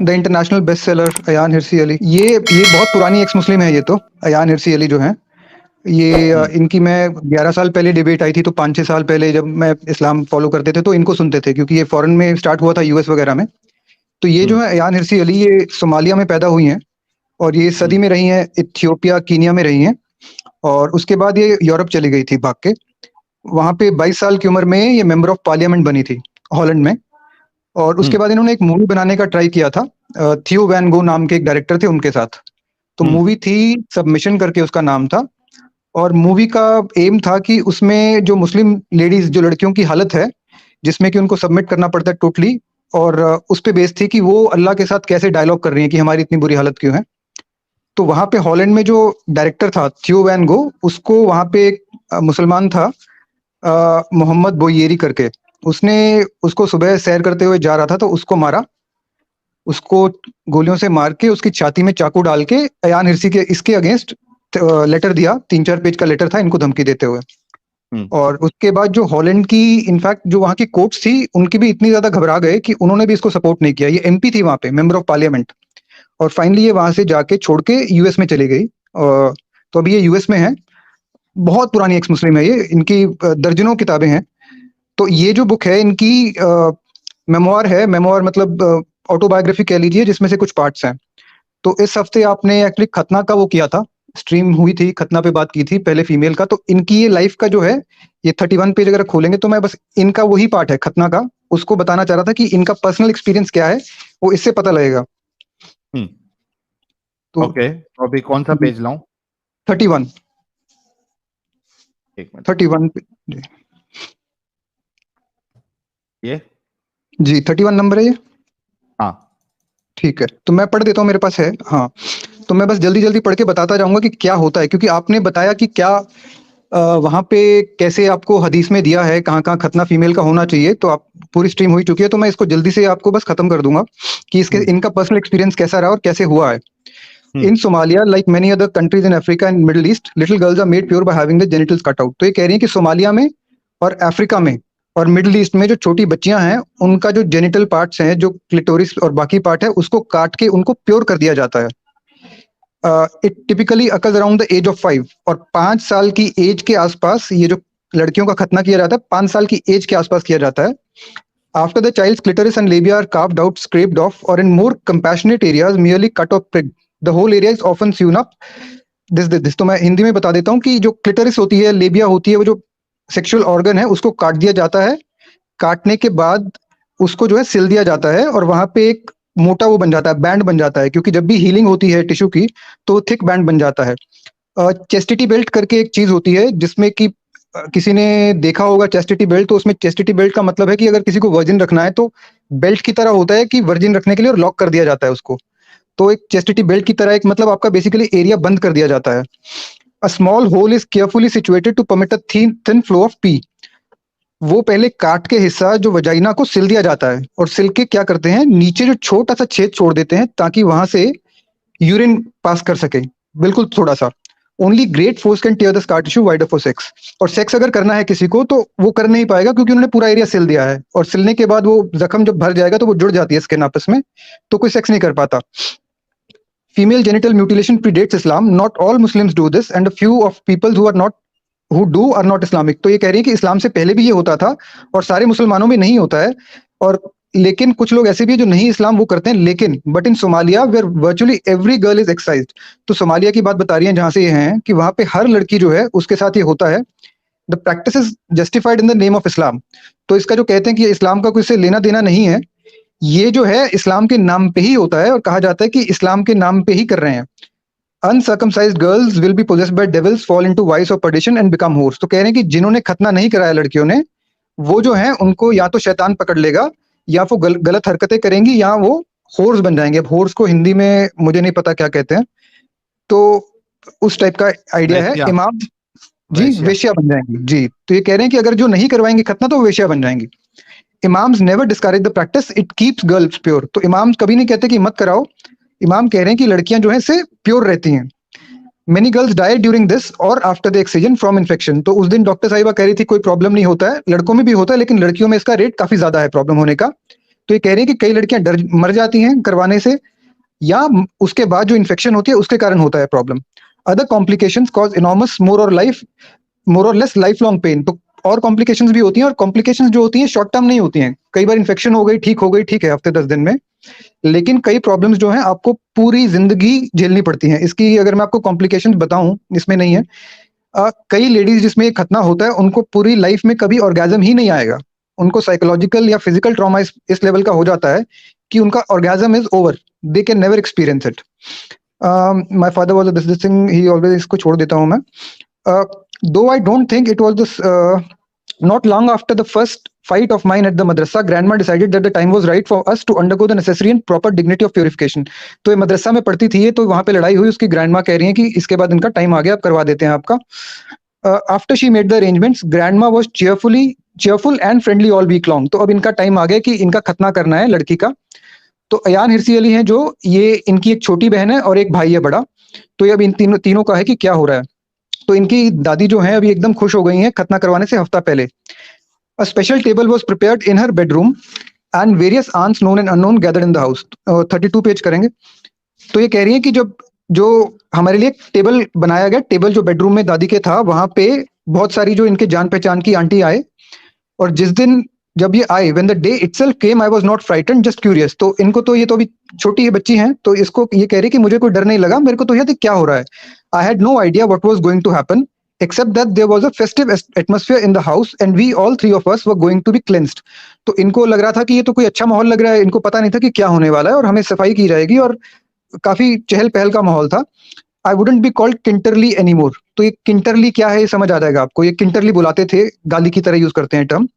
The international best seller Ayaan Hirsi Ali, ये बहुत पुरानी एक्स मुस्लिम है। ये तो अयान हिरसी अली जो है ये इनकी मैं 11 साल पहले डिबेट आई थी, तो 5-6 साल पहले जब मैं इस्लाम फॉलो करते थे तो इनको सुनते थे, क्योंकि ये फॉरेन में स्टार्ट हुआ था, यूएस वगैरह में। तो ये जो है अयान हिरसी अली, ये सोमालिया में पैदा हुई हैं और ये सदी में रही हैं, इथियोपिया कीनिया में रही हैं, और उसके बाद ये यूरोप चली गई थी भाग के। वहां पे 22 साल की उम्र में ये मेंबर ऑफ पार्लियामेंट बनी थी हॉलैंड में, और उसके बाद इन्होंने एक मूवी बनाने का ट्राई किया था। थियो वैन गो नाम के एक डायरेक्टर थे उनके साथ। तो मूवी थी सबमिशन करके, उसका नाम था। और मूवी का एम था कि उसमें जो मुस्लिम लेडीज, जो लड़कियों की हालत है जिसमें कि उनको सबमिट करना पड़ता है टोटली, और उस पे बेस थी कि वो अल्लाह के साथ कैसे डायलॉग कर रही हैं कि हमारी इतनी बुरी हालत क्यों है। तो वहां पे हॉलैंड में जो डायरेक्टर था थियो वैन गो, उसको वहां पे एक मुसलमान था मोहम्मद बोयेरी करके, उसने उसको सुबह सैर करते हुए जा रहा था तो उसको मारा, उसको गोलियों से मार के उसकी छाती में चाकू डाल के अयान हिरसी के इसके अगेंस्ट लेटर दिया। 3-4 पेज का लेटर था इनको धमकी देते हुए। और उसके बाद जो हॉलैंड की, इनफैक्ट जो वहां की कोर्ट्स थी, उनकी भी इतनी ज्यादा घबरा गए कि उन्होंने भी इसको सपोर्ट नहीं किया। ये एमपी थी वहां पे, मेंबर ऑफ पार्लियामेंट, और फाइनली ये वहां से जाके छोड़ के यूएस में चली गई। तो अभी ये यूएस में है। बहुत पुरानी एक्स मुस्लिम है ये, इनकी दर्जनों किताबें हैं। तो ये जो बुक है इनकी मेमोयर है, मेमोयर मतलब ऑटोबायोग्राफी कह लीजिए, जिसमें से कुछ पार्ट्स हैं। तो इस हफ्ते आपने एक्चुअली खतना का वो किया था, स्ट्रीम हुई थी, खतना पे बात की थी पहले फीमेल का। तो इनकी ये लाइफ का जो है, ये 31 पेज अगर खोलेंगे तो मैं बस इनका वही पार्ट है खतना का, उसको बताना चाह रहा था कि इनका पर्सनल एक्सपीरियंस क्या है, वो इससे पता लगेगा। तो ओके, तो अभी कौन सा पेज लाऊं? 31। एक मिनट, 31 ये जी 31 नंबर है ये। हाँ ठीक है, तो मैं पढ़ देता हूँ, मेरे पास है। हाँ, तो मैं बस जल्दी जल्दी पढ़ के बताता जाऊंगा कि क्या होता है, क्योंकि आपने बताया कि क्या वहां पे कैसे आपको हदीस में दिया है कहाँ कहाँ खतना फीमेल का होना चाहिए। तो आप पूरी स्ट्रीम हुई चुकी है, तो मैं इसको जल्दी से आपको बस खत्म कर दूंगा कि इसके इनका पर्सनल एक्सपीरियंस कैसा रहा और कैसे हुआ है। In Somalia, like many other countries in Africa and Middle East, little girls are made pure by having the genitals cut out. तो ये कह रही है कि सोमालिया में और अफ्रीका में और मिडिल ईस्ट में जो छोटी बच्चियां हैं, उनका जो जेनिटल पार्ट्स हैं, जो क्लिटोरिस और बाकी पार्ट है, उसको काट के उनको प्योर कर दिया जाता है। It typically occurs around the age of 5, और 5 साल की एज के आसपास ये जो लड़कियों का खतना किया जाता है, 5 साल की एज के आसपास किया जाता है। After the child's clitoris and labia are carved out, scraped off, or in more compassionate areas merely cut or pricked, the whole area is often sewn up. This तो मैं हिंदी में बता देता हूँ कि जो क्लिटोरिस होती है, लेबिया होती है, वो जो सेक्सुअल ऑर्गन है, उसको काट दिया जाता है। काटने के बाद उसको जो है सिल दिया जाता है, और वहां पे एक मोटा वो बन जाता है, बैंड बन जाता है, क्योंकि जब भी हीलिंग होती है टिश्यू की तो थिक बैंड बन जाता है। चेस्टिटी बेल्ट करके एक चीज होती है, जिसमें कि किसी ने देखा होगा चेस्टिटी बेल्ट। तो उसमें चेस्टिटी बेल्ट का मतलब है कि अगर किसी को वर्जिन रखना है तो बेल्ट की तरह होता है कि वर्जिन रखने के लिए, और लॉक कर दिया जाता है उसको। तो एक चेस्टिटी बेल्ट की तरह एक मतलब आपका बेसिकली एरिया बंद कर दिया जाता है। A small hole is carefully situated to permit a thin flow of pee. वो पहले काट के हिस्सा जो वजाइना को सिल दिया जाता है, और सिल के क्या करते हैं, नीचे जो छोटा सा छेद छोड़ देते हैं ताकि वहां से यूरिन पास कर सके, बिल्कुल थोड़ा सा। Only great force can tier the scar tissue wider for sex. और सेक्स अगर करना है किसी को तो वो कर नहीं पाएगा, क्योंकि उन्होंने पूरा एरिया सिल दिया है, और सिलने के बाद वो जख्म जब भर जाएगा तो वो जुड़ जाती है स्किन आपस में, तो कोई सेक्स नहीं कर पाता। Female genital mutilation predates Islam, not all Muslims do this and few of people who do are not Islamic. तो ये कह रही है कि इस्लाम से पहले भी ये होता था और सारे मुसलमानों में नहीं होता है, और लेकिन कुछ लोग ऐसे भी हैं जो नहीं इस्लाम वो करते हैं। लेकिन but in Somalia where virtually every girl is excised. तो सोमालिया की बात बता रही है जहां से ये हैं, कि वहां पे हर लड़की जो है उसके साथ ये होता है। The practice is justified in the name of Islam. तो इसका जो कहते हैं कि इस्लाम का कोई से लेना देना नहीं है, ये जो है इस्लाम के नाम पे ही होता है, और कहा जाता है कि इस्लाम के नाम पे ही कर रहे हैं। Uncircumcised girls will be possessed by devils, fall into vice of perdition and become whores. तो कह रहे हैं कि जिन्होंने खतना नहीं कराया लड़कियों ने, वो जो है उनको या तो शैतान पकड़ लेगा, या वो गलत हरकतें करेंगी, या वो होर्स बन जाएंगे। अब होर्स को हिंदी में मुझे नहीं पता क्या कहते हैं, तो उस टाइप का आइडिया है। इमाम जी वेश्या बन जाएंगी जी। तो ये कह रहे हैं कि अगर जो नहीं करवाएंगे खतना तो वो वेश्या बन जाएंगी। Imams never discourage the practice, it keeps girls pure. तो इमाम्स कभी नहीं कहते कि मत कराओ, इमाम कह रहे हैं कि लड़कियां जो है से प्योर रहती हैं। Many girls die during this और after the excision from infection. तो उस दिन डॉक्टर साहिबा कह रही थी कोई प्रॉब्लम नहीं होता है, लड़कों में भी होता है, लेकिन लड़कियों में इसका रेट काफी ज्यादा है प्रॉब्लम होने का। तो ये कह रहे हैं कि कई लड़कियां डर मर जाती हैं करवाने से, या उसके बाद जो इन्फेक्शन होती है उसके कारण होता है problem. Other complications cause enormous more और लेस लाइफ लॉन्ग पेन। तो और कॉम्प्लिकेशंस भी होती हैं, और कॉम्प्लिकेशंस जो होती हैं शॉर्ट टर्म नहीं होती हैं। कई बार इन्फेक्शन हो गई, ठीक हो गई, ठीक है हफ्ते 10 दिन में, लेकिन कई प्रॉब्लम्स जो हैं आपको पूरी जिंदगी झेलनी पड़ती हैं। इसकी अगर मैं आपको कॉम्प्लिकेशंस बताऊं, इसमें नहीं है, कई लेडीज जिसमें ये खतना होता है उनको पूरी लाइफ में कभी ऑर्गेजम ही नहीं आएगा। उनको साइकोलॉजिकल या फिजिकल ट्रॉमा इस लेवल का हो जाता है कि उनका orgasm is over, they can never experience it. My father was this thing, he always, इसको छोड़ देता हूं मैं। दो I don't think it was this, not long after the first fight of mine at the madrasa, grandma decided that the time was right for us to undergo the necessary and proper dignity of purification. तो ये मदरसा में पढ़ती थी ये, तो वहां पे लड़ाई हुई, उसकी ग्रैंडमा कह रही हैं कि इसके बाद इनका टाइम आ गया, अब करवा देते हैं आपका। After she made the arrangements, grandma was cheerful and friendly all week long। तो अब इनका टाइम आ गया कि इनका खतना करना है लड़की का। तो अयान हिरसी अली हैं जो, ये इनकी एक छोटी बहन है और एक भाई है बड़ा। तो ये अब इन तीनों का है कि क्या हो रहा है। तो इनकी दादी जो है अभी एकदम खुश हो गई हैं खतना करवाने से हफ्ता पहले। A special table was prepared in her bedroom and various aunts known and unknown gathered in the house. 32 page करेंगे। तो ये कह रही है कि जब जो हमारे लिए टेबल बनाया गया, टेबल जो बेडरूम में दादी के था, वहां पे बहुत सारी जो इनके जान पहचान की आंटी आए, और जिस दिन जब ये आए, when the day itself came, I was not frightened, just curious. तो इनको तो, ये तो अभी छोटी है, बच्ची हैं, तो इसको ये कह रही कि मुझे कोई डर नहीं लगा, मेरे को तो यह क्या हो रहा है। I had no idea what was going to happen except that there was a festive atmosphere in the house and we all three of us were going to be cleansed। तो इनको लग रहा था कि ये तो कोई अच्छा माहौल लग रहा है, इनको पता नहीं था कि क्या होने वाला है, और हमें सफाई की जाएगी, और काफी चहल पहल का माहौल था। आई वुडंट बी कॉल्ड किंटरली एनीमोर। तो ये किंटरली क्या है ये समझ आ जाएगा आपको, ये किंटरली बुलाते थे, गाली की तरह यूज करते हैं टर्म।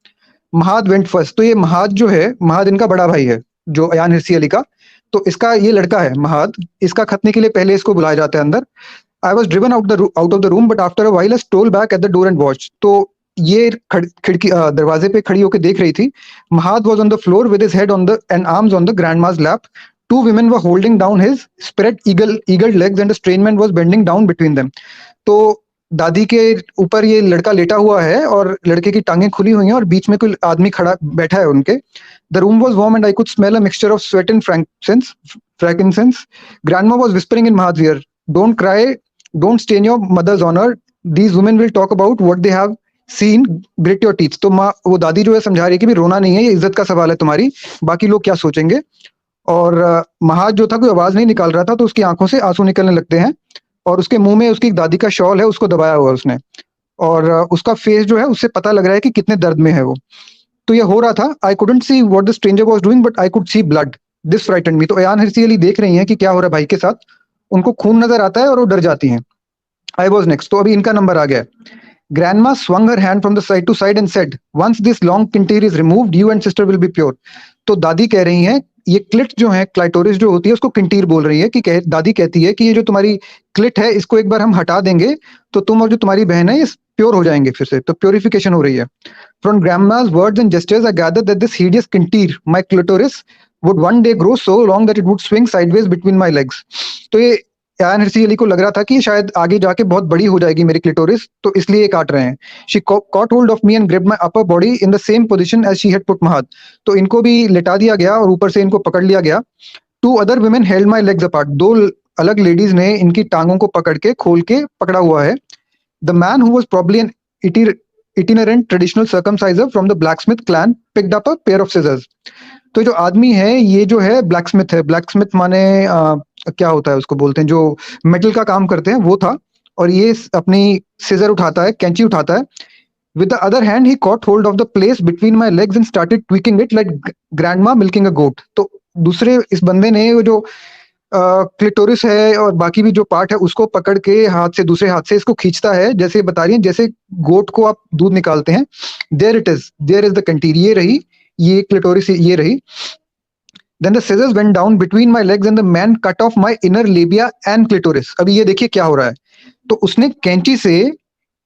महाद वेंट फर्स्ट। तो ये महाद जो है, महाद इनका बड़ा भाई है जो अयान हिरसी अली का, तो इसका ये लड़का है महाद, इसका खतने के लिए पहले इसको बुलाया जाता है अंदर। I was driven out of the room, but after a while I stole back at the door and watched। तो ये खिड़की दरवाजे पे खड़ी होकर देख रही थी। Mahad was on the floor with his head on the and arms on the grandma's lap। Two women were holding down his spread eagled legs and a strange man was bending down between them। तो दादी के ऊपर ये लड़का लेटा हुआ है और लड़के की टांगें खुली हुई हैं और बीच में कोई आदमी खड़ा बैठा है उनके। The room was warm and I could smell a mixture of sweat and frankincense। Grandma was whispering in Mahad's ear, "Don't cry, don't stain your mother's honor। These women will talk about what they have seen, grit your teeth। तो माँ, वो दादी जो है समझा रही है कि भी रोना नहीं है, ये इज्जत का सवाल है तुम्हारी, बाकी लोग क्या सोचेंगे। और महाज जो था कोई आवाज नहीं निकाल रहा था, तो उसकी आंखों से आंसू निकलने लगते हैं, और उसके मुंह में उसकी दादी का शॉल है, उसको दबाया हुआ उसने, और उसका फेस जो है उससे पता लग रहा है कि कितने दर्द में है वो। तो ये हो रहा था। I couldn't see what the stranger was doing but I could see blood, this frightened me. तो अयान हिरसी अली देख रही हैं कि क्या हो रहा है भाई के साथ, उनको खून नजर आता है और वो डर जाती हैं। I was next. तो अभी इनका नंबर आ गया। Grandma swung her hand from the side to side and said, "Once this long kintir is removed, you and sister will be pure।" तो दादी कह रही हैं, ये क्लिट जो है, क्लाइटोरिस जो होती है, उसको किंटीर बोल रही है, कि दादी कहती है कि ये जो तुम्हारी क्लिट है, इसको एक बार हम हटा देंगे तो तुम और जो तुम्हारी बहन है ये प्योर हो जाएंगे फिर से। तो प्योरिफिकेशन हो रही है। From grandma's words and gestures, I gathered that this hideous kintir, my clitoris, would one day grow so long that it would swing sideways between my legs। तो ये अयान हिरसी अली को लग रहा था कि शायद आगे जाके बहुत बड़ी हो जाएगी मेरी क्लिटोरिस, तो इसलिए काट रहे हैं। She caught hold of me and gripped my upper body in the same position as she had put Mahad। तो इनको भी लिटा दिया गया और ऊपर से इनको पकड़ लिया गया। Two other women held my legs apart। दो अलग लेडीज ने इनकी टांगों को पकड़ के खोल के पकड़ा हुआ है। The man who was probably an itinerant traditional circumciser from the blacksmith clan picked up a pair of scissors। तो जो आदमी है ये जो है ब्लैकस्मिथ है। ब्लैकस्मिथ माने क्या होता है, उसको बोलते हैं जो मेटल का काम करते हैं, वो था। और ये अपनी सीजर उठाता है, कैंची उठाता है। With the other hand, he caught hold of the place between my legs and started tweaking it like grandma milking a goat। तो दूसरे इस बंदे ने वो जो क्लिटोरिस है और बाकी भी जो पार्ट है उसको पकड़ के हाथ से, दूसरे हाथ से इसको खींचता है, जैसे बता रही है जैसे गोट को आप दूध निकालते हैं। There it is, there is the कंटीर। ये रही, ये क्लिटोरिस ये रही। Then the scissors went down between my legs and the man cut off my inner labia and clitoris। अभी ये देखिए क्या हो रहा है। तो उसने कैंची से,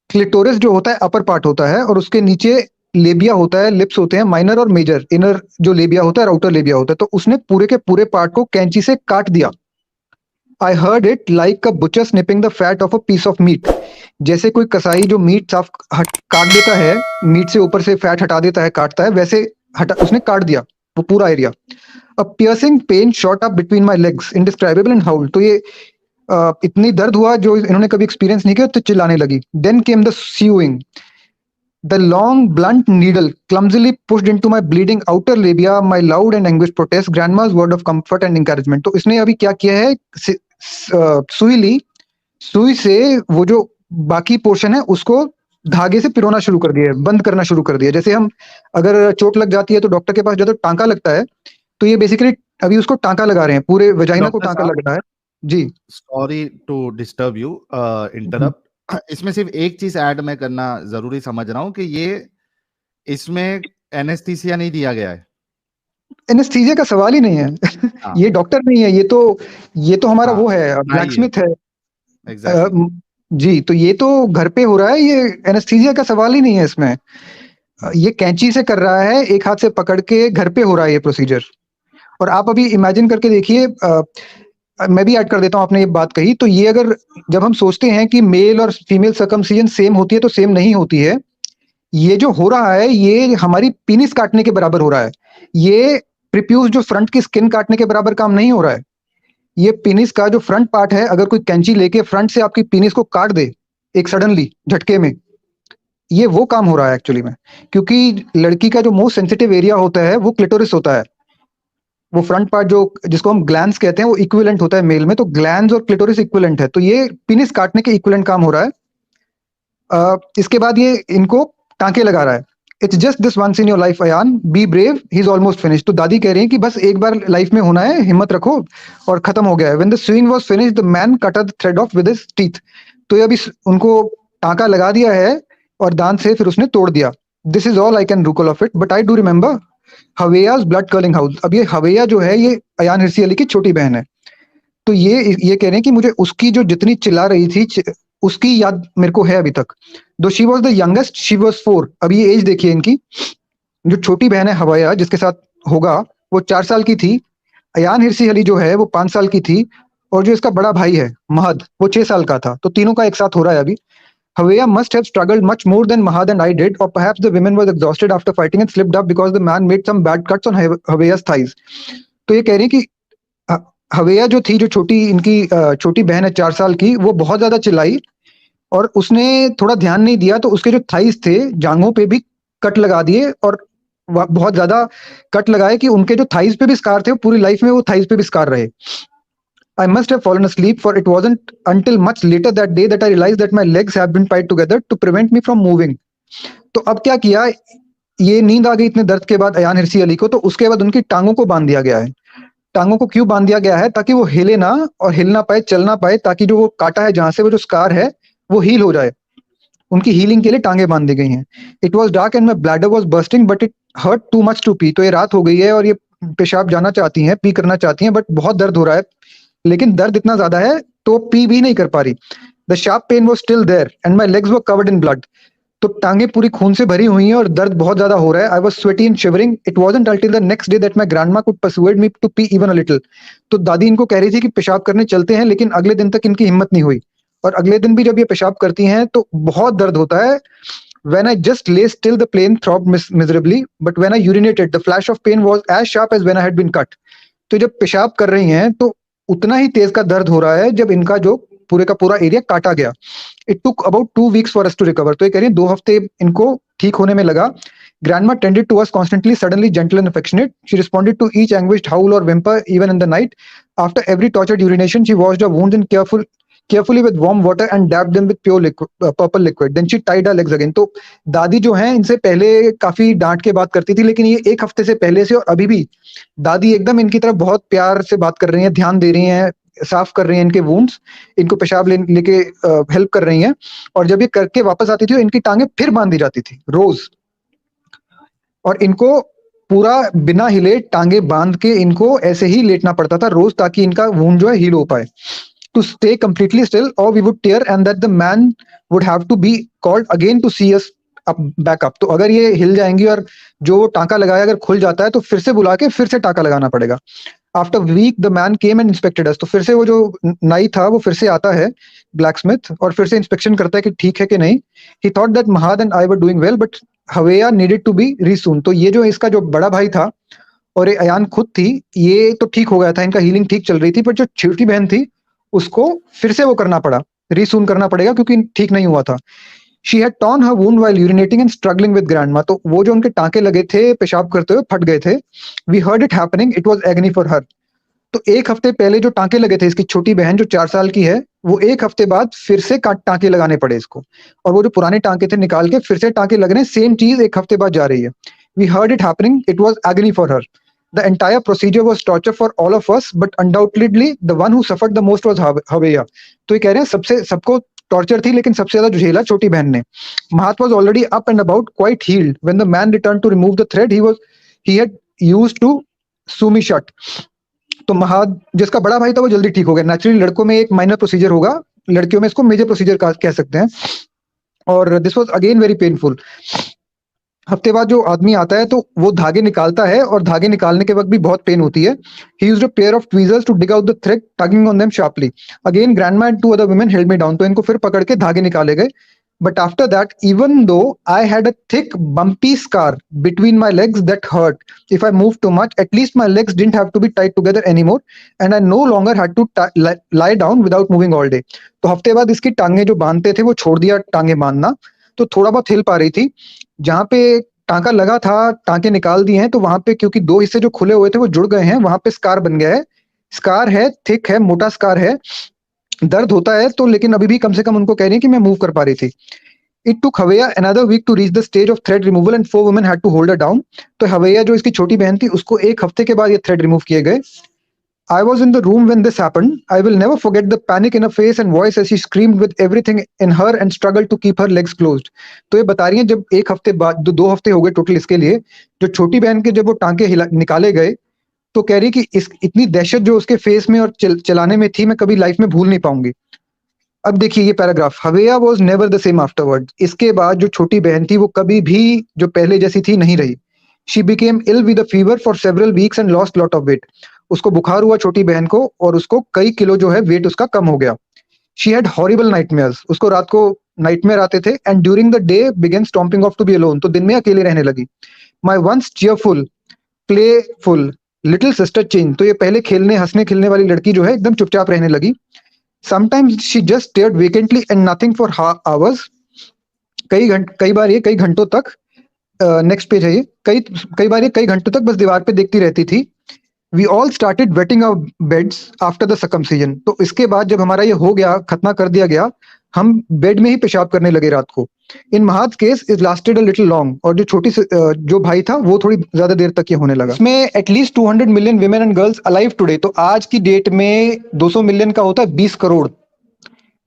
क्लिटोरिस जो होता है अपर पार्ट होता है, और उसके नीचे लेबिया होता है, लिप्स होते हैं, माइनर और मेजर। इनर जो लेबिया होता है, आउटर लेबिया होता है। तो उसने पूरे के पूरे पार्ट को कैंची से काट दिया। I heard it like a butcher snipping the fat off a piece of meat. जैसे कोई कसाई जो मीट साफ काट देता है, मीट से ऊपर से फैट हटा देता है, काटता है, वैसे उसने काट दिया। वो पूरा area. A piercing pain shot up between my legs indescribable and howl. तो ये इतनी दर्द हुआ जो इन्होंने कभी एक्सपीरियंस नहीं किया, तो चिल्लाने लगी। Then came the sewing, the long blunt needle clumsily pushed into my bleeding outer labia, my loud and anguished protest, grandma's word of comfort and encouragement। तो इसने अभी क्या किया है, सुई ली, सुई से वो जो बाकी पोर्शन है उसको धागे से पिरोना शुरू कर दिया है, बंद करना शुरू कर दिया। जैसे हम अगर चोट लग जाती है तो डॉक्टर के पास जाते तो टांका लगता है, तो ये बेसिकली अभी उसको टांका लगा रहे हैं, पूरे वजाइना को डॉक्टर टांका साहब, लग रहा है। जी sorry to disturb you, interrupt. इसमें सिर्फ एक चीज ऐड मैं करना जरूरी समझ रहा हूँ कि ये इसमें एनेस्थीसिया नहीं दिया गया है। एनेस्थीसिया का सवाल ही नहीं है। हाँ ये डॉक्टर नहीं है, ये तो हमारा हाँ, वो है, भाई है, ब्लैकस्मिथ है। एग्जैक्टली। जी, तो ये तो घर पे हो रहा है, ये एनेस्थीसिया का सवाल ही नहीं है इसमें। ये कैंची से कर रहा है, एक हाथ से पकड़ के घर पे हो रहा है ये प्रोसीजर। और आप अभी इमेजिन करके देखिए, मैं भी ऐड कर देता हूँ, आपने ये बात कही तो ये अगर जब हम सोचते हैं कि मेल और फीमेल सर्कमसिजन सेम होती है, तो सेम नहीं होती है। ये जो हो रहा है ये हमारी पीनिस काटने के बराबर हो रहा है। ये प्रीप्यूस जो फ्रंट की स्किन काटने के बराबर काम नहीं हो रहा है। ये पीनिस का जो फ्रंट पार्ट है, अगर कोई कैंची लेके फ्रंट से आपकी पीनिस को काट दे एक सडनली झटके में, ये वो काम हो रहा है एक्चुअली में। क्योंकि लड़की का जो मोस्ट सेंसिटिव एरिया होता है वो क्लिटोरिस होता है। वो फ्रंट पार्ट जो जिसको हम ग्लैंड्स कहते हैं वो इक्विवेलेंट होता है मेल में, तो ग्लैंड्स और क्लिटोरिस इक्विवेलेंट है, तो ये पीनिस काटने के इक्विवेलेंट काम हो रहा है। इसके बाद ये इनको टांके लगा रहा है। It's just this once in your life Ayan, be brave, he is almost finish. तो दादी कह रही है कि बस एक बार लाइफ में होना है, हिम्मत रखो और खत्म हो गया है। When the swing was finished the man cut the thread of with his teeth. तो ये अभी उनको टांका लगा दिया है और दांत से फिर उसने तोड़ दिया। This is all I can recall of it, but I do remember Haweya's blood curling howls. अब ये हवेया जो है ये अयान हिरसी अली की छोटी बहन है। तो ये कह रहे हैं कि मुझे उसकी जो जितनी चिल्ला रही थी उसकी याद मेरे को है अभी तक। दो she was the youngest, she was 4। अभी ये एज देखिए इनकी। जो छोटी बहन है हवाया जिसके साथ होगा वो 4 साल की थी। अयान हिरसी अली जो है वो 5 साल की थी। और जो इसका बड़ा भाई है महद वो 6 साल का था। तो तीनों का एक साथ हो रहा है अभी। Havea must have struggled much more than Mahad and I did, or perhaps the women were exhausted after fighting and slipped up because the man made some bad cuts on Havea's thighs। तो ये कह रही हैं कि हवेया जो थी, जो इनकी छोटी बहन है 4 साल की, वो बहुत ज्यादा चिल्लाई और उसने थोड़ा ध्यान नहीं दिया, तो उसके जो थाइस थे जांघों पे भी कट लगा दिए और बहुत ज्यादा कट लगाए कि उनके जो थाइस पे भी स्कार थे, पूरी लाइफ में वो थाइस पे भी स्कार रहे। I must have fallen asleep, for it wasn't until much later that day that I realized that my legs have been tied together to prevent me from moving। तो अब क्या किया, ये नींद आ गई इतने दर्द के बाद अयान हिरसी अली को, तो उसके बाद उनकी टांगों को बांध दिया गया है। टांगों को क्यों बांध दिया गया है? ताकि वो हिले ना और हिल ना पाए, चल ना पाए, ताकि जो वो काटा है जहां से वो जो स्कार है वो हील हो जाए। उनकी हीलिंग के लिए टांगे बांध दी गई हैं। It was dark and my bladder was bursting but it hurt too much to pee. तो ये रात हो गई है और ये पेशाब जाना चाहती हैं, पी करना चाहती हैं, बट बहुत दर्द हो रहा है, लेकिन दर्द इतना ज्यादा है तो पी भी नहीं कर पा रही। The sharp pain was still there and my legs were covered in blood. तो टांगे पूरी खून से भरी हुई हैं और दर्द बहुत ज्यादा हो रहा है। I was sweaty and shivering. It wasn't until the next day that my grandma could persuade me to pee even a little। तो दादी इनको कह रही थी कि पेशाब करने चलते हैं, लेकिन अगले दिन तक इनकी हिम्मत नहीं हुई। और अगले दिन भी जब ये पेशाब करती हैं तो बहुत दर्द होता है। When I just lay still, the pain throbbed miserably, but when I urinated, the flash of pain was as sharp as when I had been cut। तो जब पेशाब कर रही हैं तो उतना ही तेज का दर्द हो रहा है जब इनका जो पूरे का पूरा एरिया काटा गया। It took about 2 weeks for us to recover. तो ये कह रही है 2 हफ्ते इनको ठीक होने में लगा। Grandma tended to us constantly, suddenly gentle and affectionate। She responded to each anguished howl or whimper even in the night। After every tortured urination, she washed our wounds in carefully with warm water and dabbed them with pure purple liquid। Then she tied our legs again। तो दादी जो हैं इनसे पहले काफी डांट के बात करती थी, लेकिन ये 1 हफ्ते से पहले से और अभी भी दादी एकदम इनकी तरफ बहुत प्यार से बात कर रही हैं, ध्यान दे रही हैं, साफ कर रही हैं इनके वुंड्स, इनको पेशाब लेके हेल्प कर रही हैं। और जब ये करके वापस आती थी तो इनकी टांगे फिर बांध दी जाती थी रोज। और इनको पूरा बिना हिले टांगे बांध के इनको ऐसे ही लेटना पड़ता था रोज, ताकि इनका वुंड जो है हील हो पाए। To stay completely still or we would tear and that the man would have to be called again to see us back up। तो अगर ये हिल जाएंगी और जो टांका लगाया अगर खुल जाता है तो फिर से बुला के फिर से टांका लगाना पड़ेगा। After a week the man came and inspected us। तो फिर से वो जो नाई था वो फिर से आता है ब्लैकस्मिथ और फिर से इंस्पेक्शन करता है कि ठीक है कि नहीं। He thought that Mahad and I were doing well but Havea needed to be resoon। तो ये जो इसका जो बड़ा भाई था और ये अयान खुद थी, ये तो ठीक हो गया था, इनका हीलिंग ठीक चल रही थी, पर जो छोटी बहन थी उसको फिर से वो करना पड़ा, रीसून करना पड़ेगा क्योंकि ठीक नहीं हुआ था। She had torn her wound while urinating and struggling with grandma. तो वो जो उनके टांके लगे थे पेशाब करते हुए फट गए थे। We heard it happening, it was agony for her. तो एक हफ्ते पहले जो टांके लगे थे इसकी छोटी बहन जो 4 साल की है, वो एक हफ्ते बाद फिर से टांके लगाने पड़े इसको, और वो जो पुराने टांके थे निकाल के फिर से टांके लगने, सेम चीज एक हफ्ते बाद जा रही है। We heard it happening, it was agony for her. The entire procedure was torture for all of us, but undoubtedly the one who suffered the most was Haweya. तो ये कह रहे हैं सबसे सबको टॉर्चर थी, लेकिन सबसे ज्यादा झेला छोटी बहन ने। Mahad was already up and about, quite healed when the man return to remove the thread he had used to sew me shut. तो महाद जिसका बड़ा भाई था वो जल्दी ठीक हो गया। नेचुरली लड़कों में एक माइनर प्रोसीजर होगा, लड़कियों में इसको मेजर प्रोसीजर कह सकते हैं। और this was again very painful. हफ्ते बाद जो आदमी आता है तो वो धागे निकालता है, और धागे निकालने के वक्त भी बहुत पेन होती है। He used a pair of tweezers to dig out the thread, tugging on them sharply. Again grandma and two other women held me down. तो इनको फिर पकड़ के धागे निकाले गए। But after that, even though I had a thick, bumpy scar between my legs that hurt if I moved too much, at least my legs didn't have to be tied together anymore, and I no longer had to lie down without moving all day. तो हफ्ते बाद इसकी टांगे जो बांधते थे वो छोड़ दिया टांगे बांधना, तो थोड़ा बहुत हिल पा रही थी। जहाँ पे टांका लगा था, टांके निकाल दिए हैं, तो वहां पे क्योंकि दो हिस्से जो खुले हुए थे वो जुड़ गए हैं, वहां पे स्कार बन गया है। स्कार है, थिक है, मोटा स्कार है, दर्द होता है तो, लेकिन अभी भी कम से कम उनको कह रही है कि मैं मूव कर पा रही थी। It took Havea another week to reach the stage of thread removal and 4 women had to hold her down. तो हवैया जो इसकी छोटी बहन थी उसको एक हफ्ते के बाद ये थ्रेड रिमूव किए गए। I was in the room when this happened. I will never forget the panic in her face and voice as she screamed with everything in her and struggled to keep her legs closed. तो ये बता रही है जब एक हफ्ते बाद, 2 हफ्ते हो गए टोटल इसके लिए, जो छोटी बहन के जब वो टांके निकाले गए, तो कह रही कि इस इतनी दहशत जो उसके फेस में और चलाने में थी, मैं कभी लाइफ में भूल नहीं पाऊंगी। अब देखिए ये paragraph, Haweya was never the same afterward. इसके बाद जो छोटी बहन थी वो कभी भी जो पहले जैसी थी नहीं रही। She became ill with a fever for several weeks and lost lot of weight. उसको बुखार हुआ छोटी बहन को, और उसको कई किलो जो है वेट उसका कम हो गया। शी हैड हॉरिबल नाइटमेयर्स, उसको रात को नाइटमेयर आते थे। And during the day began stomping off to be alone, तो दिन में अकेले रहने लगी। My once cheerful playful little sister change. तो ये पहले खेलने हंसने खिलने वाली लड़की जो है एकदम चुपचाप रहने लगी। Sometimes she just stared vacantly and nothing for hours. कई बार ये कई घंटों तक, नेक्स्ट पेज है ये, कई बार ये कई घंटों तक बस दीवार पे देखती रहती थी। We all started wetting our beds after the circumcision. तो इसके बाद जब हमारा ये हो गया, खतना कर दिया गया, हम बेड में ही पेशाब करने लगे रात को। In Mahad case is lasted a little long. और जो जो भाई था वो थोड़ी ज्यादा देर तक ये होने लगा। इसमें at least 200 million women and girls alive today. तो आज की डेट में 200 मिलियन का होता है 20 करोड़।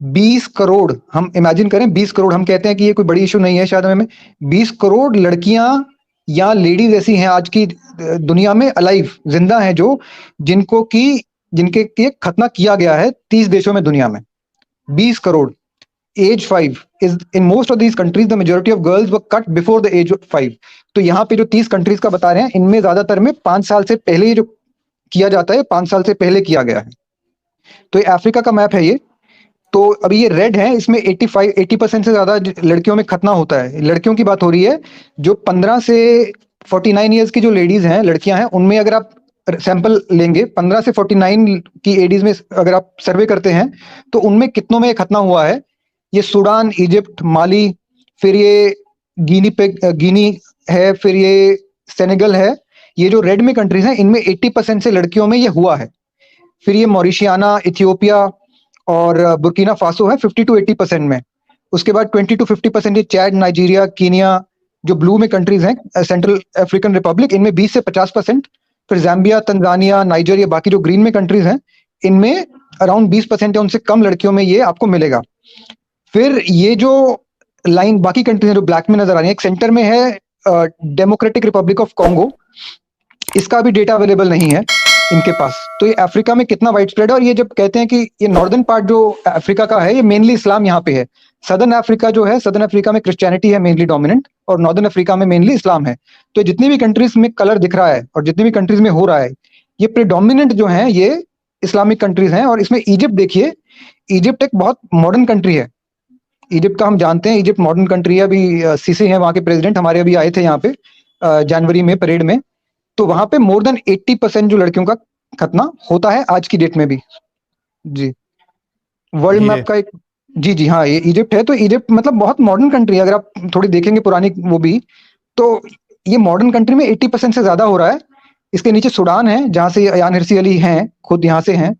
20 करोड़ हम इमेजिन करें, 20 करोड़ हम कहते हैं कि ये कोई बड़ी इशू नहीं है शायद हमें। 20 करोड़ लड़कियां या लेडीज ऐसी हैं आज की दुनिया में अलाइव, जिंदा हैं, जो जिनके खतना किया गया है 30 देशों में दुनिया में। 20 crore. Age 5 is in most of these countries the majority of girls were cut before the age of 5. तो यहाँ पे जो 30 कंट्रीज का बता रहे हैं, इनमें ज्यादातर में 5 साल से पहले जो किया जाता है, 5 साल से पहले किया गया है। तो ये अफ्रीका का मैप है ये। तो अभी ये रेड है, इसमें 80% से ज्यादा लड़कियों में खतना होता है। लड़कियों की बात हो रही है। जो 15 से 49 ईयर्स की जो लेडीज हैं, लड़कियां हैं, उनमें अगर आप सैंपल लेंगे 15 से 49 की एडीज में अगर आप सर्वे करते हैं, तो उनमें कितनों में खतना हुआ है। ये सूडान, इजिप्ट, माली, फिर ये गिनी है, फिर ये सेनेगल है। ये जो रेड में कंट्रीज हैं, इनमें 80% से लड़कियों में ये हुआ है। फिर ये मॉरिशियाना, इथियोपिया और बुर्किना फासो है 50 to 80% में। उसके बाद 20 to 50% ये चैड, नाइजीरिया, कीनिया, जो ब्लू में कंट्रीज हैं, सेंट्रल अफ्रीकन रिपब्लिक, इनमें 20 से 50%। फिर जाम्बिया, तंजानिया, नाइजीरिया, बाकी जो ग्रीन में कंट्रीज हैं, इनमें अराउंड 20% या उनसे कम लड़कियों में ये आपको मिलेगा। फिर ये जो लाइन बाकी कंट्रीज जो ब्लैक में नजर आ रही है, एक सेंटर में है डेमोक्रेटिक रिपब्लिक ऑफ कॉन्गो। इसका भी डेटा अवेलेबल नहीं है इनके पास। तो ये अफ्रीका में कितना वाइड स्प्रेड है। और ये जब कहते हैं कि ये नॉर्दर्न पार्ट जो अफ्रीका का है, ये मेनली इस्लाम यहाँ पे है। सदर्न अफ्रीका जो है, सदर्न अफ्रीका में क्रिश्चियनिटी है मेनली डोमिनेंट, और नॉर्दर्न अफ्रीका में मेनली इस्लाम है। तो जितनी भी कंट्रीज में कलर दिख रहा है और जितनी भी कंट्रीज में हो रहा है, ये प्रीडोमिनेंट जो है ये इस्लामिक कंट्रीज हैं। और इसमें इजिप्ट देखिए, इजिप्ट एक बहुत मॉडर्न कंट्री है। इजिप्ट का हम जानते हैं, इजिप्ट मॉडर्न कंट्री है। अभी सीसी है वहाँ के प्रेसिडेंट, हमारे अभी आए थे यहाँ पे जनवरी में परेड में। तो वहां पे मोर देन 80% जो लड़कियों का खतना होता है आज की डेट में भी। जी, वर्ल्ड ये मैप का एक, जी जी हाँ, ये इजिप्ट है। तो इजिप्ट मतलब बहुत मॉडर्न कंट्री है, अगर आप थोड़ी देखेंगे पुरानी वो भी, तो ये मॉडर्न कंट्री में 80% से ज्यादा हो रहा है। इसके नीचे सूडान है, जहां से अयान हिरसी अली हैं, खुद यहाँ से हैं।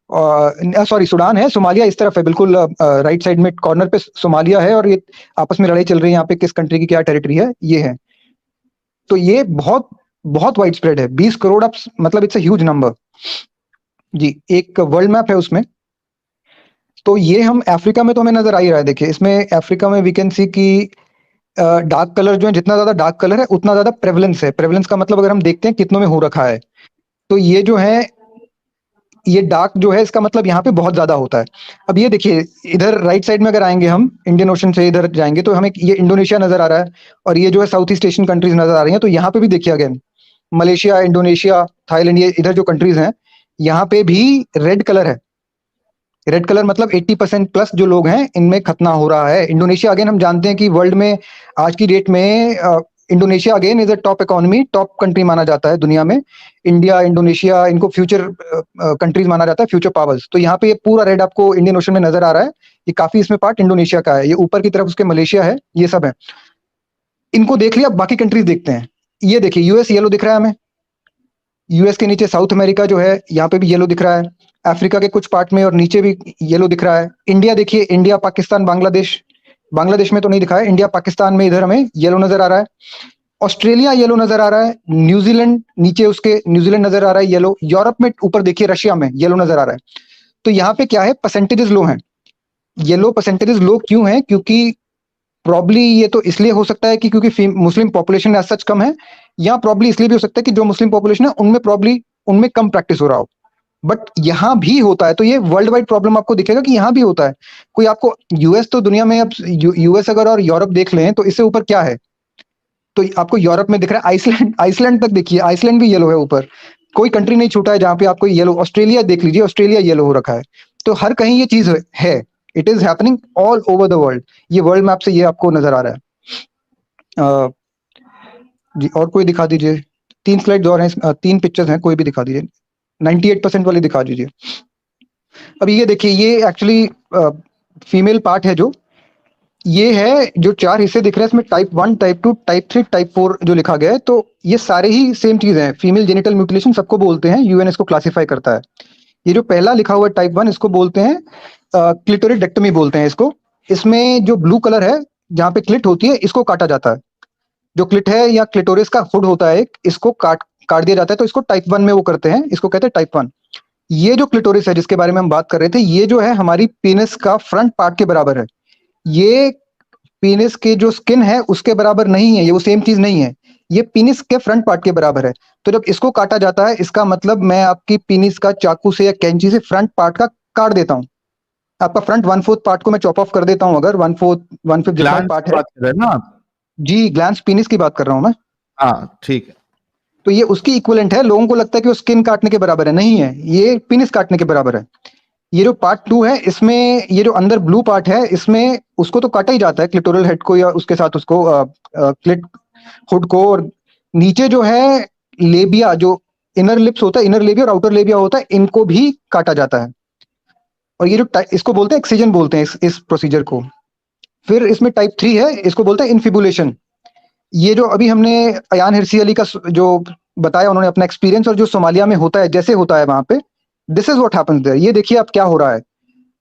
और सॉरी, सूडान है, सोमालिया इस तरफ है, बिल्कुल राइट साइड में कॉर्नर पे सोमालिया है, और ये आपस में लड़ाई चल रही है यहाँ पे, किस कंट्री की क्या टेरिटरी है, ये है। तो ये बहुत बहुत वाइड स्प्रेड है, 20 करोड़, आप मतलब इट्स अ ह्यूज नंबर। जी, एक वर्ल्ड मैप है उसमें। तो ये हम अफ्रीका में तो हमें नजर आ ही रहा है। देखिए, इसमें अफ्रीका में वी कैन सी कि डार्क कलर जो है, जितना ज्यादा डार्क कलर है उतना ज्यादा प्रेवलेंस है। प्रेवलेंस का मतलब अगर हम देखते हैं कितनों में हो रखा है, तो ये जो है, ये डार्क जो है, इसका मतलब यहाँ पे बहुत ज्यादा होता है। अब ये देखिए, इधर राइट साइड में अगर आएंगे हम, इंडियन ओशन से इधर जाएंगे, तो हमें ये इंडोनेशिया नजर आ रहा है, और ये जो है साउथ ईस्ट एशियन कंट्रीज नजर आ रही हैं। तो यहाँ पे भी देखिए अगेन, मलेशिया, इंडोनेशिया, थाईलैंड, ये इधर जो कंट्रीज हैं, यहाँ पे भी रेड कलर है। रेड कलर मतलब 80% प्लस जो लोग हैं, इनमें खतना हो रहा है। इंडोनेशिया अगेन हम जानते हैं कि वर्ल्ड में आज की डेट में Indonesia again is a top economy, top country माना जाता है दुनिया में। इंडिया, इंडोनेशिया, इनको फ्यूचर कंट्रीज माना जाता है, फ्यूचर पावर्स। तो यहाँ पे ये पूरा रेड आपको इंडियन ओशन में नजर आ रहा है। ये काफी इसमें पार्ट इंडोनेशिया का है, ये ऊपर की तरफ उसके मलेशिया है, ये सब है। इनको देख लिया, बाकी कंट्रीज देखते हैं। ये देखिए, यूएस येलो दिख रहा है हमें, यूएस के नीचे साउथ अमेरिका जो है, यहाँ पे भी येलो दिख रहा है। अफ्रीका के कुछ पार्ट में और नीचे भी येलो दिख रहा है। इंडिया देखिए, इंडिया, पाकिस्तान, बांग्लादेश, बांग्लादेश में तो नहीं दिखा है, इंडिया पाकिस्तान में इधर हमें येलो नजर आ रहा है। ऑस्ट्रेलिया येलो नजर आ रहा है, न्यूजीलैंड नीचे उसके, न्यूजीलैंड नजर आ रहा है येलो। यूरोप में ऊपर देखिए, रशिया में येलो नजर आ रहा है। तो यहाँ पे क्या है, परसेंटेजेस लो हैं। येलो परसेंटेजेस लो क्यों है? क्योंकि प्रॉब्ली ये तो इसलिए हो सकता है कि क्योंकि मुस्लिम पॉपुलेशन एज सच कम है, या प्रॉब्ली इसलिए भी हो सकता है कि जो मुस्लिम पॉपुलेशन है उनमें प्रॉब्ली उनमें कम प्रैक्टिस हो रहा हो। बट यहाँ भी होता है, तो ये वर्ल्ड वाइड प्रॉब्लम आपको दिखेगा कि यहाँ भी होता है। कोई आपको यूएस, तो दुनिया में अब यूएस अगर और यूरोप देख लें तो इससे ऊपर क्या है? तो आपको यूरोप में दिख रहा है आइसलैंड, आइसलैंड तक देखिए, आइसलैंड भी येलो है ऊपर। कोई कंट्री नहीं छूटा है जहां पे आपको येलो। ऑस्ट्रेलिया देख लीजिए, ऑस्ट्रेलिया येलो हो रखा है। तो हर कहीं ये चीज है, it is happening all over the world. ये वर्ल्ड मैप से ये आपको नजर आ रहा है। जी, और कोई दिखा दीजिए। 3 स्लाइड्स और हैं, 3 पिक्चर्स हैं, कोई भी दिखा दीजिए। 98% वाली दिखा दीजिए। अब ये देखिए, ये एक्चुअली फीमेल पार्ट है। जो ये है, जो 4 हिस्से दिख रहे हैं, इसमें टाइप 1, टाइप 2, टाइप 3, टाइप 4 जो लिखा गया है, तो ये सारे ही सेम चीज हैं। फीमेल जेनिटल म्यूटिलेशन सबको बोलते हैं, यूएन इसको क्लासिफाई करता है। ये जो पहला लिखा हुआ है टाइप 1, इसको बोलते हैं क्लिटोरिडेक्टमी बोलते हैं इसको। इसमें जो ब्लू कलर है, जहाँ पे क्लिट होती है, इसको काटा जाता है। जो क्लिट है या क्लिटोरिस का हुड होता है एक, इसको काट काट दिया जाता है। तो इसको टाइप 1 में वो करते हैं, इसको कहते हैं टाइप 1। ये जो क्लिटोरिस है जिसके बारे में हम बात कर रहे थे, ये जो है हमारी पेनिस का फ्रंट पार्ट के बराबर है। ये पेनिस के जो स्किन है उसके बराबर नहीं है, ये वो सेम चीज नहीं है। ये पेनिस के फ्रंट पार्ट के बराबर है। तो जब इसको काटा जाता है, इसका मतलब मैं आपकी पेनिस का चाकू से या कैंची से फ्रंट पार्ट का काट देता हूँ। आपका फ्रंट 1/4 पार्ट को मैं चॉप ऑफ कर देता हूँ, अगर 1/5 जितना ग्लैंड पार्ट की है। बात कर रहे हैं ना आप? जी, ग्लैंस पेनिस की बात कर रहा हूँ मैं। हाँ, ठीक है। तो ये उसकी इक्विवेलेंट है। लोगों को लगता है कि वो स्किन काटने के बराबर है, नहीं है, ये पेनिस काटने के बराबर है। ये जो पार्ट 2 है, इसमें ये जो अंदर ब्लू पार्ट है, इसमें उसको तो काटा ही जाता है, क्लिटोरल हेड को या उसके साथ उसको क्लिट हुड को। और नीचे जो है लेबिया, जो इनर लिप्स होता है, इनर लेबिया और आउटर लेबिया होता है, इनको भी काटा जाता है। और ये जो इसको बोलते हैं एक्सिजन बोलते हैं इस प्रोसीजर को। फिर इसमें टाइप 3 है, इसको बोलते हैं इनफिबुलेशन। ये जो अभी हमने अयान हिरसी अली का जो बताया उन्होंने अपना एक्सपीरियंस, और जो सोमालिया में होता है, जैसे होता है वहां पे, this is what happens there. ये देखिए आप क्या हो रहा है,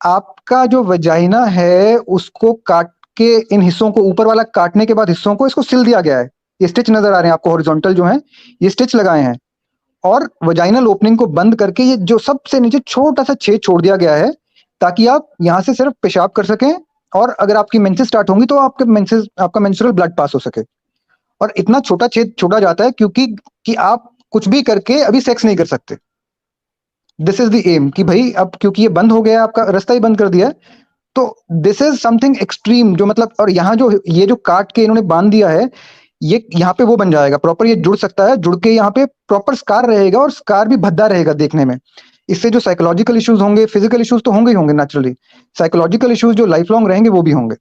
आपका जो वजाइना है उसको काट के, इन हिस्सों को, ऊपर वाला काटने के बाद हिस्सों को, इसको सिल दिया गया है। ये स्टिच नजर आ रहे हैं आपको, हॉरिजॉन्टल जो है, ये स्टिच लगाए हैं। और वजाइनल ओपनिंग को बंद करके ये जो सबसे नीचे छोटा सा छेद छोड़ दिया गया है, ताकि आप यहाँ से सिर्फ पेशाब कर सकें, और अगर आपकी मेंसेस स्टार्ट होंगी तो आपका मेंस्ट्रुअल ब्लड पास हो सके। और इतना छोटा छेद छोड़ा जाता है क्योंकि कि आप कुछ भी करके अभी सेक्स नहीं कर सकते। दिस इज द एम कि भाई अब क्योंकि ये बंद हो गया, आपका रास्ता ही बंद कर दिया है। तो दिस इज समथिंग एक्सट्रीम, जो मतलब, और यहाँ जो ये जो काट के इन्होंने बांध दिया है, ये यहाँ पे वो बन जाएगा प्रॉपर, ये जुड़ सकता है, जुड़ के यहाँ पे प्रॉपर स्कार रहेगा, और स्कार भी भद्दा रहेगा देखने में। इससे जो साइकोलॉजिकल इश्यूज होंगे, फिजिकल इश्यूज तो होंगे ही होंगे नेचुरली, साइकोलॉजिकल इश्यूज जो लाइफ लॉन्ग रहेंगे वो भी होंगे।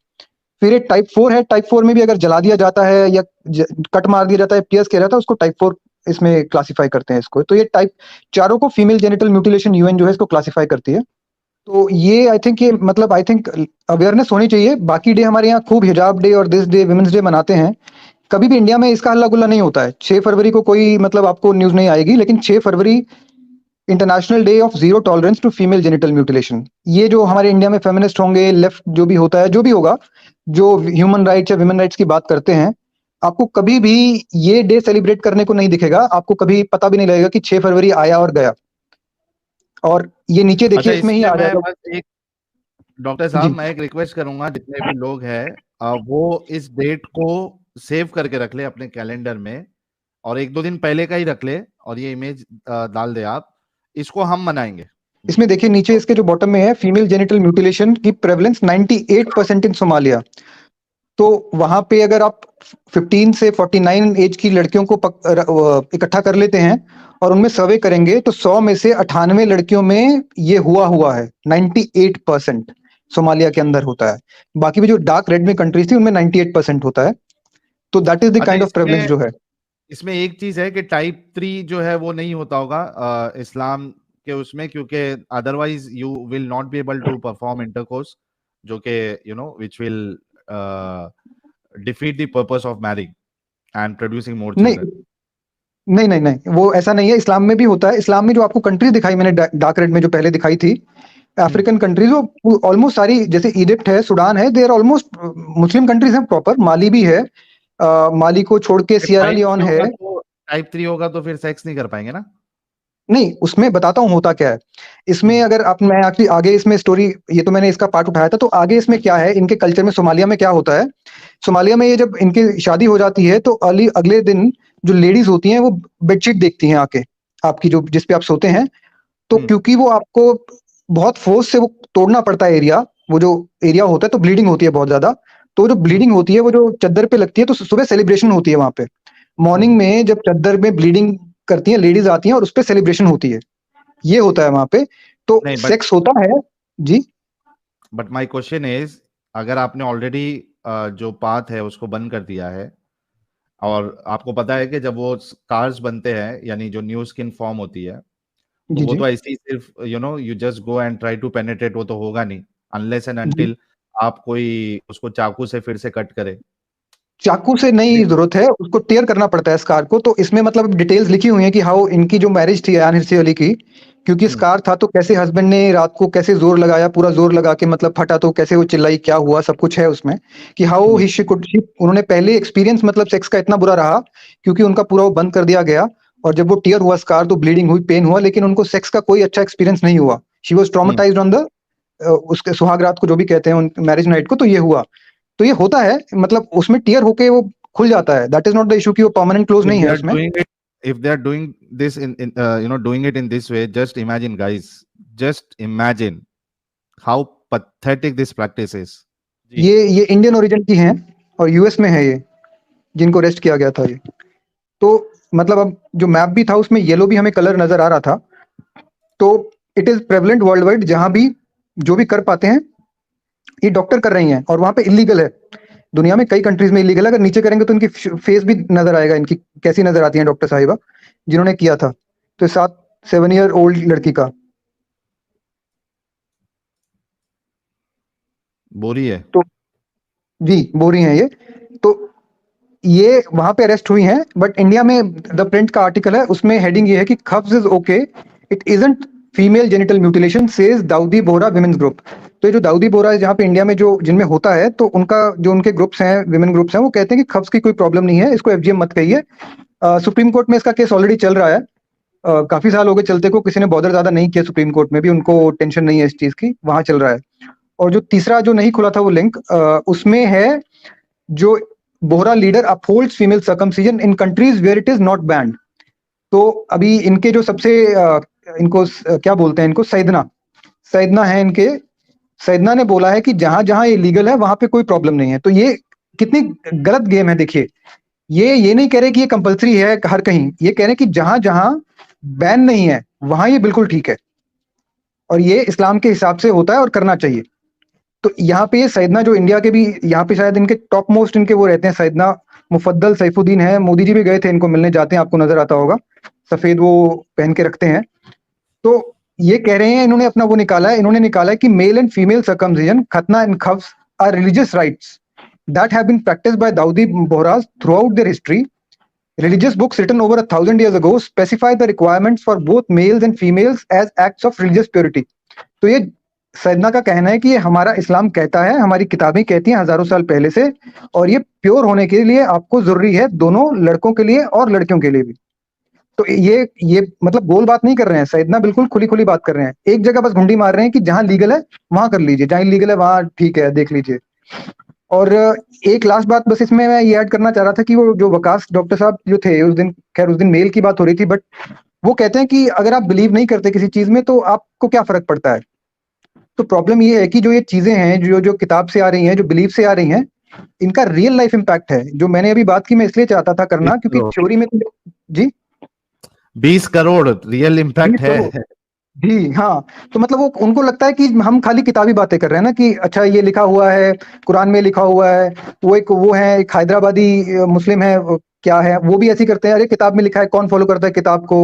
फिर एक टाइप 4 है, टाइप 4 में भी अगर जला दिया जाता है या कट मार दिया जाता है, पियर्स किया जाता है, उसको टाइप 4 इसमें क्लासिफाई करते हैं इसको। तो ये टाइप चारों को फीमेल जेनिटल म्यूटिलेशन यूएन जो है इसको क्लासिफाई करती है। तो ये आई थिंक ये मतलब आई थिंक अवेयरनेस होनी चाहिए। बाकी डे हमारे यहाँ खूब हिजाब डे और दिस डे विमेंस डे मनाते हैं। कभी भी इंडिया में इसका हल्ला गुल्ला नहीं होता है। 6 फरवरी को कोई मतलब आपको न्यूज नहीं आएगी, लेकिन 6 फरवरी international day of zero tolerance to female genital mutilation. ये जो हमारे इंडिया में फेमिनिस्ट होंगे, लेफ्ट जो भी होता है, जो भी होगा, जो ह्यूमन राइट्स या विमेन राइट्स की बात करते हैं, आपको कभी भी ये डे सेलिब्रेट करने को नहीं दिखेगा। आपको कभी पता भी नहीं लगेगा कि 6 फरवरी आया और गया। और ये नीचे अच्छा, देखिए, इसमें ही इसमें आ मैं जाएगा। बस एक डॉक्टर साहब जी मैं एक रिक्वेस्ट करूंगा, जितने भी लोग हैं वो इस डेट को सेव करके रख ले अपने कैलेंडर में, और 1-2 दिन पहले का ही रख ले, और ये इमेज डाल दे आप, इसको हम मनाएंगे जी। इसमें देखिए नीचे इसके जो बॉटम में है, फीमेल जेनिटल म्यूटिलेशन की प्रेवलेंस 98% इन सोमालिया। तो वहां पे अगर आप 15 से 49 एज की लड़कियों को इकट्ठा कर लेते हैं और उनमें सर्वे करेंगे, तो 100 में से 98 लड़कियों में ये हुआ है। 98% सोमालिया के अंदर होता है। बाकी भी जो डार्क रेड में कंट्रीज थी उनमें 98% होता है। तो दैट इज द अच्छा, काइंड ऑफ प्रेवलेंस जो है। इसमें एक चीज है कि टाइप 3 जो है वो नहीं होता होगा इस्लाम के उसमें, क्योंकि otherwise you will not be able to perform intercourse, जो कि which will defeat the purpose of marriage and producing more नहीं चिल्ड्रन। नहीं नहीं नहीं, वो ऐसा नहीं है। इस्लाम में भी होता है। इस्लाम में जो आपको कंट्रीज दिखाई मैंने डार्क रेड में जो पहले दिखाई थी, अफ्रीकन कंट्रीज, वो ऑलमोस्ट सारी, जैसे इजिप्ट है, सूडान है, they are almost Muslim countries हैं प्रॉपर। माली भी है, माली को छोड़ के सियरा लियोन है। टाइप 3 होगा तो फिर सेक्स नहीं कर पाएंगे ना? नहीं, उसमें बताता हूँ होता क्या है। इसमें अगर आप, मैं एक्चुअली आगे इसमें स्टोरी, ये तो मैंने इसका पार्ट उठाया था, तो आगे इसमें क्या है, इनके कल्चर में सोमालिया में क्या होता है। सोमालिया में ये जब इनकी शादी हो जाती है तो अगले दिन जो लेडीज होती हैं वो बेडशीट देखती हैं आके, आपकी जो जिस पे आप सोते हैं। तो क्योंकि वो आपको बहुत फोर्स से वो तोड़ना पड़ता है एरिया, वो जो एरिया होता है, तो ब्लीडिंग होती है बहुत ज्यादा। तो जो ब्लीडिंग होती है वो जो चद्दर पे लगती है, तो सुबह सेलिब्रेशन होती है वहां पे। मॉर्निंग में जब चद्दर में ब्लीडिंग करती हैं लेडीज आती हैं और उस पे सेलिब्रेशन होती है। ये होता है वहां पे। तो नहीं, सेक्स होता है जी। बट माय क्वेश्चन इज, अगर आपने ऑलरेडी जो पाथ है उसको बंद कर दिया है, और आपको पता है कि जब वो स्कार्स बनते हैं, यानी जो न्यू स्किन फॉर्म होती है, तो जी वो जी तो ऐसे ही सिर्फ you just go and try to penetrate, वो तो होगा नहीं अनलेस एंड जी। अनटिल आप कोई उसको चाकू से फिर से कट करे। चाकू से नहीं जरूरत है, उसको टेयर करना पड़ता है स्कार को। तो इसमें मतलब डिटेल्स लिखी हुई है कि हाउ इनकी जो मैरिज थी अयान हिरसी अली की, क्योंकि स्कार था, तो कैसे हस्बैंड ने रात को कैसे जोर लगाया, पूरा जोर लगा के मतलब फटा, तो कैसे वो चिल्लाई, क्या हुआ, सब कुछ है उसमें कि हाउ ही उन्होंने पहले एक्सपीरियंस मतलब सेक्स का इतना बुरा रहा, क्योंकि उनका पूरा वो बंद कर दिया गया। और जब वो टीयर हुआ स्कार, तो ब्लीडिंग हुई, पेन हुआ, लेकिन उनको सेक्स का कोई अच्छा एक्सपीरियंस नहीं हुआ। She was traumatised on the उसके सुहाग रात को जो भी कहते हैं मैरिज नाइट को। तो ये हुआ। तो ये होता है, मतलब उसमें टीयर होके वो खुल जाता है। That is not the issue कि वो परमानेंट क्लोज नहीं है उसमें। If they are doing this in doing it in this way, just imagine guys, just imagine how pathetic this practice is. ये इंडियन ओरिजिन की हैं और यूएस में है ये, जिनको अरेस्ट किया गया था ये। तो मतलब अब जो मैप भी था उसमें येलो भी हमें कलर नजर आ रहा था। तो it is prevalent world wide, जहां भी जो भी कर पाते हैं ये डॉक्टर कर रही हैं, और वहां पे इलीगल है। दुनिया में कई कंट्रीज में इलीगल है। अगर नीचे करेंगे तो इनकी फेस भी नजर आएगा, इनकी कैसी नजर आती है डॉक्टर साहिबा जिन्होंने किया था। तो 7 ईयर ओल्ड लड़की का बोरी है। तो जी बोरी हैं ये। तो ये वहां पे अरेस्ट हुई हैं। बट इंडिया में द प्रिंट का आर्टिकल है, उसमें हेडिंग ये है कि खब्ज is okay, it isn't female genital mutilation says Dawoodi Bohra women's group. तो ये जो दाऊदी बोहरा है जहाँ पे इंडिया में जो जिनमें होता है, तो उनका जो उनके ग्रुप्स हैं, विमेन ग्रुप्स हैं, वो कहते हैं कि खब्ज की कोई प्रॉब्लम नहीं है, इसको एफजीएम मत कहिए। सुप्रीम कोर्ट में इसका केस ऑलरेडी चल रहा है। काफी साल हो गए चलते को, किसी ने बॉदर ज्यादा नहीं किया। सुप्रीम कोर्ट में भी उनको टेंशन नहीं है इस चीज की, वहां चल रहा है। और जो तीसरा जो नहीं खुला था वो लिंक, उसमें है जो Bohra leader upholds female circumcision in countries where it is not banned. तो अभी इनके जो सबसे इनको क्या बोलते हैं, इनको सैदना है इनके। सैदना ने बोला है कि जहां जहां ये लीगल है वहां पे कोई प्रॉब्लम नहीं है। तो ये कितनी गलत गेम है देखिए। ये नहीं कह रहे कि ये कंपलसरी है हर कहीं, ये कह रहे हैं कि जहां जहां बैन नहीं है वहां ये बिल्कुल ठीक है, और ये इस्लाम के हिसाब से होता है और करना चाहिए। तो यहाँ पे ये सैदना जो इंडिया के भी यहाँ पे शायद इनके टॉप मोस्ट इनके वो रहते हैं, सैदना मुफद्दल सैफुद्दीन है, मोदी जी भी गए थे इनको मिलने, जाते हैं, आपको नजर आता होगा, सफेद वो पहन के रखते हैं। तो ये कह रहे हैं, इन्होंने अपना वो निकाला है, इन्होंने निकाला है कि मेल एंड फीमेल सर्कमसिजन, खतना एंड खव्स are religious rites that have been practiced by Dawoodi Bohras throughout their history. Religious books written over 1,000 years ago specify the requirements for both males and females as acts of religious purity. तो ये सैयदना का कहना है कि ये हमारा इस्लाम कहता है, हमारी किताबें कहती हैं हजारों साल पहले से, और ये प्योर होने के लिए आपको जरूरी है दोनों लड़कों के लिए और लड़कियों के लिए भी। तो ये मतलब गोल बात नहीं कर रहे हैं सैयदना, बिल्कुल खुली खुली बात कर रहे हैं। एक जगह बस घुंडी मार रहे हैं कि जहां लीगल है वहां कर लीजिए, जहां इलीगल है वहां ठीक है देख लीजिए। और एक लास्ट बात बस इसमें मैं ये ऐड करना चाह रहा था कि वो जो वकास डॉक्टर साहब जो थे उस दिन, खैर उस दिन मेल की बात हो रही थी, बट वो कहते हैं कि अगर आप बिलीव नहीं करते किसी चीज में तो आपको क्या फर्क पड़ता है। तो प्रॉब्लम ये है कि जो ये चीजें हैं जो जो किताब से आ रही हैं, जो बिलीव से आ रही हैं, इनका रियल लाइफ इम्पैक्ट है। जो मैंने अभी बात की, मैं इसलिए चाहता था करना क्योंकि थ्योरी में तो जी 20 करोड़ रियल इम्पैक्ट है। जी हाँ, तो मतलब वो उनको लगता है कि हम खाली किताबी बातें कर रहे हैं ना, कि अच्छा ये लिखा हुआ है, कुरान में लिखा हुआ है, वो एक हैदराबादी मुस्लिम है, क्या है वो भी ऐसे करते हैं, अरे किताब में लिखा है, कौन फॉलो करता है किताब को,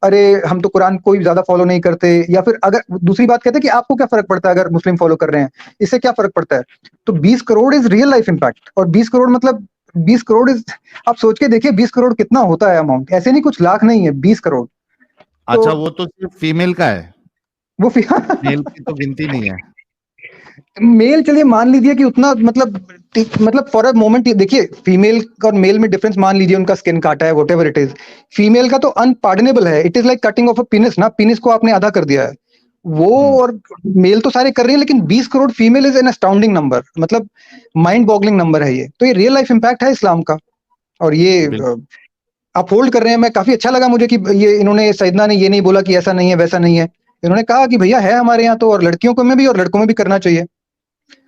अरे हम तो कुरान कोई ज्यादा फॉलो नहीं करते। या फिर अगर दूसरी बात कहते हैं कि आपको क्या फर्क पड़ता है अगर मुस्लिम फॉलो कर रहे हैं, इससे क्या फर्क पड़ता है। तो 20 crore is real life impact, और 20 करोड़ मतलब 20 करोड़ इज, आप सोच के देखिए 20 करोड़ कितना होता है अमाउंट, ऐसे नहीं कुछ लाख नहीं है, 20 करोड़। अच्छा वो तो सिर्फ फीमेल का है, वो मेल की तो गिनती नहीं है। मेल चलिए मान लीजिए कि उतना मतलब फॉर अ मोमेंट देखिए, फीमेल और मेल में डिफरेंस मान लीजिए, उनका स्किन काटा है, व्हाटएवर इट इज। फीमेल का तो अनपार्डनेबल है, it is like cutting of a penis ना, पेनिस को आपने आधा कर दिया है वो। और मेल तो सारे कर रहे हैं, लेकिन 20 crore female is an astounding number, मतलब माइंड बॉगलिंग नंबर है ये। तो ये रियल लाइफ इम्पैक्ट है इस्लाम का, और ये आप होल्ड कर रहे हैं। मैं काफी अच्छा लगा मुझे कि ये इन्होंने, सैयदना ने ये नहीं बोला कि ऐसा नहीं है वैसा नहीं है, इन्होंने कहा कि भैया है हमारे यहाँ तो, और लड़कियों को में भी और लड़कों में भी करना चाहिए।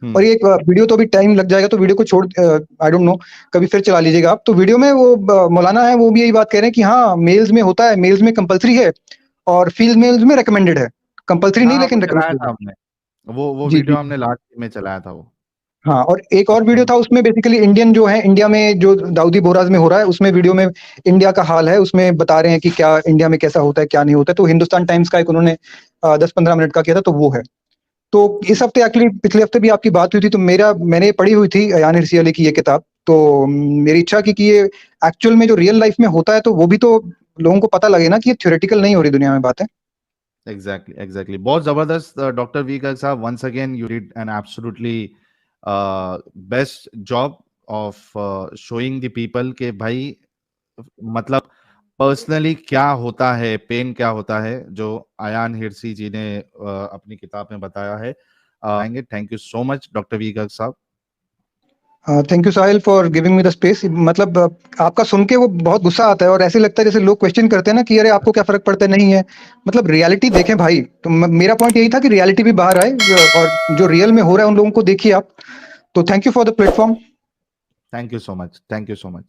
और ये वीडियो तो अभी टाइम लग जाएगा, तो वीडियो को छोड़, आई डोंट नो, कभी फिर चला लीजिएगा आप। तो वीडियो में वो मौलाना है, वो भी यही बात कह रहे हैं कि हाँ मेल्स में होता है, मेल्स में कंपलसरी है और फीमेल्स में रिकमेंडेड है, कंपलसरी नहीं लेकिन रिकमेंडेड है। हमने वो जी वीडियो जी हमने लास्ट में चलाया था वो। हाँ, और एक और वीडियो था उसमें बेसिकली इंडियन जो है, इंडिया में जो दाऊदी बोहराज में हो रहा है, उसमें वीडियो में इंडिया का हाल है, उसमें बता रहे हैं कि क्या इंडिया में कैसा होता है क्या नहीं होता है। तो हिंदुस्तान टाइम्स का एक उन्होंने 10-15 मिनट का किया था, तो वो है। तो इस हफ्ते एक्चुअली, पिछले हफ्ते भी आपकी बात हुई थी, तो मैंने पढ़ी हुई थी अयान हिरसी अली की ये किताब। तो मेरी इच्छा की कि ये एक्चुअल में जो रियल लाइफ में होता है, तो वो भी तो लोगों को पता लगे ना कि ये थ्योरेटिकल नहीं हो रही दुनिया में बातें। एग्जैक्टली बहुत जबरदस्त डॉक्टर वी गर्ग साहब, once again you did an absolutely best job of showing the people के भाई मतलब पर्सनली क्या होता है, पेन क्या होता है, जो अयान हिरसी जी ने अपनी किताब में बताया है। Thank you so much doctor V Garg साहब। Thank you Sahil for giving me the space. मतलब आपका सुन के वो बहुत गुस्सा आता है, और ऐसे लगता है जैसे लोग क्वेश्चन करते हैं ना कि अरे आपको क्या फर्क पड़ता है, नहीं है, मतलब रियलिटी देखें भाई। तो मेरा पॉइंट यही था कि रियलिटी भी बाहर आए, और जो रियल में हो रहा है उन लोगों को देखिए आप। तो thank you for the platform. Thank you so much, thank you so much.